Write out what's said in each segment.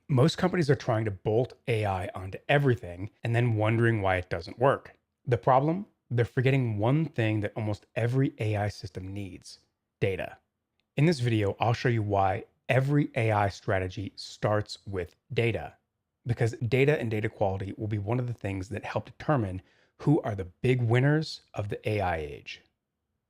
Most companies are trying to bolt AI onto everything and then wondering why it doesn't work. The problem? They're forgetting one thing that almost every AI system needs: data. In this video, I'll show you why every AI strategy starts with data. Because data and data quality will be one of the things that help determine who are the big winners of the AI age.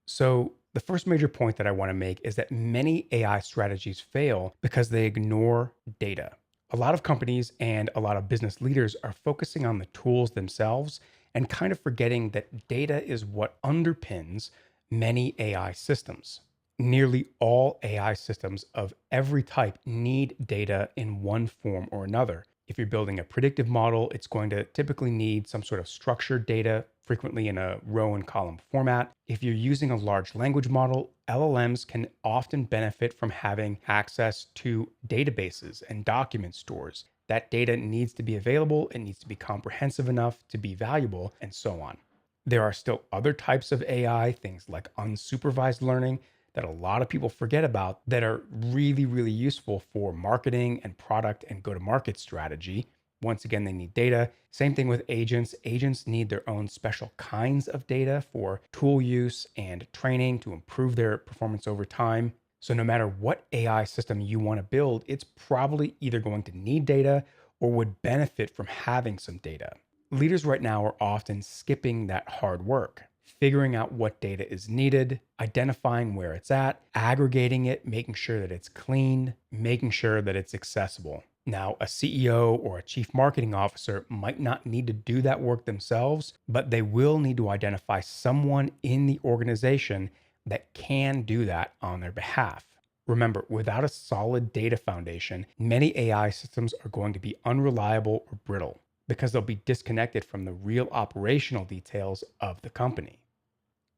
So, the first major point that I want to make is that many AI strategies fail because they ignore data. A lot of companies and a lot of business leaders are focusing on the tools themselves and kind of forgetting that data is what underpins many AI systems. Nearly all AI systems of every type need data in one form or another. If you're building a predictive model, it's going to typically need some sort of structured data, frequently in a row and column format. If you're using a large language model, LLMs can often benefit from having access to databases and document stores. That data needs to be available, it needs to be comprehensive enough to be valuable, and so on. There are still other types of AI, things like unsupervised learning, that a lot of people forget about that are really, really useful for marketing and product and go to market strategy. Once again, they need data. Same thing with agents. Agents need their own special kinds of data for tool use and training to improve their performance over time. So, no matter what AI system you want to build, it's probably either going to need data or would benefit from having some data. Leaders right now are often skipping that hard work, figuring out what data is needed, identifying where it's at, aggregating it, making sure that it's clean, making sure that it's accessible. Now, a CEO or a chief marketing officer might not need to do that work themselves, but they will need to identify someone in the organization that can do that on their behalf. Remember, without a solid data foundation, many AI systems are going to be unreliable or brittle because they'll be disconnected from the real operational details of the company.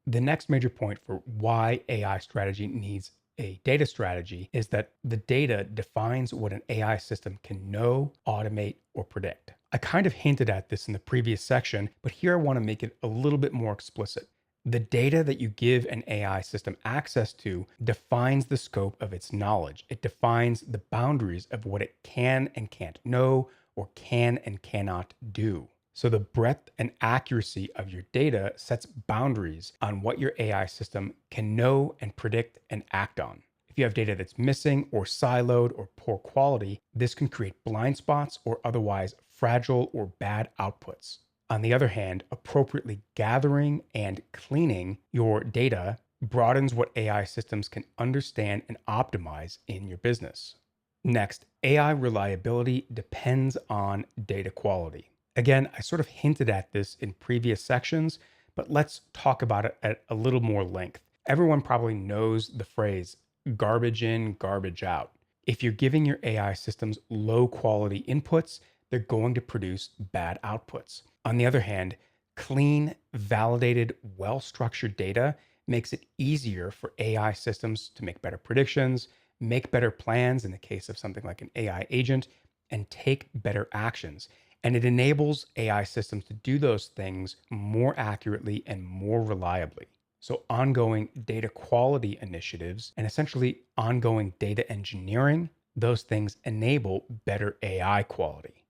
The next major point for why AI strategy needs a data strategy is that the data defines what an AI system can know, automate, or predict. I kind of hinted at this in the previous section, but here I want to make it a little bit more explicit. The data that you give an AI system access to defines the scope of its knowledge. It defines the boundaries of what it can and can't know or can and cannot do. So the breadth and accuracy of your data sets boundaries on what your AI system can know and predict and act on. If you have data that's missing or siloed or poor quality, this can create blind spots or otherwise fragile or bad outputs. On the other hand, appropriately gathering and cleaning your data broadens what AI systems can understand and optimize in your business. Next, AI reliability depends on data quality. Again, I sort of hinted at this in previous sections, but let's talk about it at a little more length. Everyone probably knows the phrase garbage in, garbage out. If you're giving your AI systems low quality inputs, they're going to produce bad outputs. On the other hand, clean, validated, well structured data makes it easier for AI systems to make better predictions, make better plans in the case of something like an AI agent, and take better actions. And it enables AI systems to do those things more accurately and more reliably. So, ongoing data quality initiatives and essentially ongoing data engineering, those things enable better AI quality.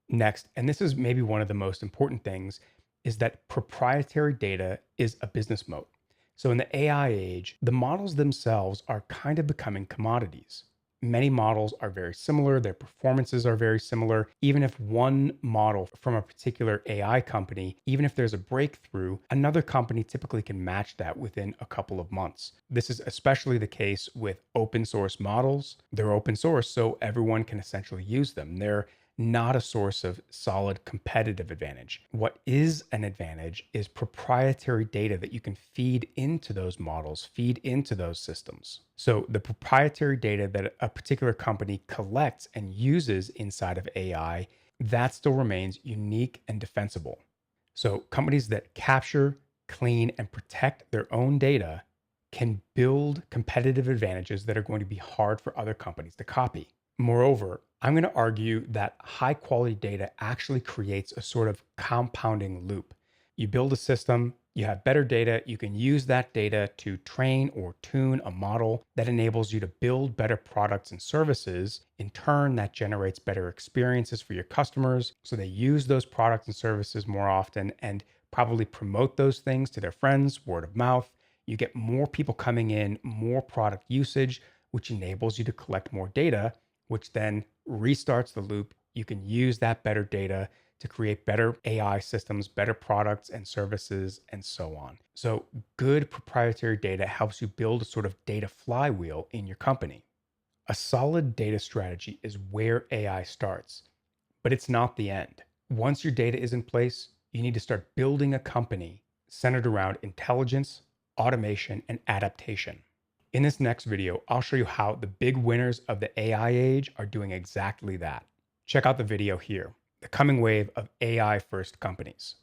Next, and this is maybe one of the most important things, is that proprietary data is a business moat. So, in the AI age, the models themselves are kind of becoming commodities. Many models are very similar, their performances are very similar. Even if one model from a particular AI company, even if there's a breakthrough, another company typically can match that within a couple of months. This is especially the case with open source models. They're open source, so everyone can essentially use them. They're not a source of solid competitive advantage. What is an advantage is proprietary data that you can feed into those models, feed into those systems. So the proprietary data that a particular company collects and uses inside of AI, that still remains unique and defensible. So companies that capture, clean, and protect their own data can build competitive advantages that are going to be hard for other companies to copy. Moreover, I'm going to argue that high quality data actually creates a sort of compounding loop. You build a system, You have better data, you can use that data to train or tune a model that enables you to build better products and services. In turn, that generates better experiences for your customers. So they use those products and services more often and probably promote those things to their friends, word of mouth. You get more people coming in, more product usage, which enables you to collect more data, which then restarts the loop. You can use that better data to create better AI systems, better products and services, and so on. So, good proprietary data helps you build a sort of data flywheel in your company. A solid data strategy is where AI starts, but it's not the end. Once your data is in place, you need to start building a company centered around intelligence, automation, and adaptation. In this next video, I'll show you how the big winners of the AI age are doing exactly that. Check out the video here, the coming wave of AI first companies.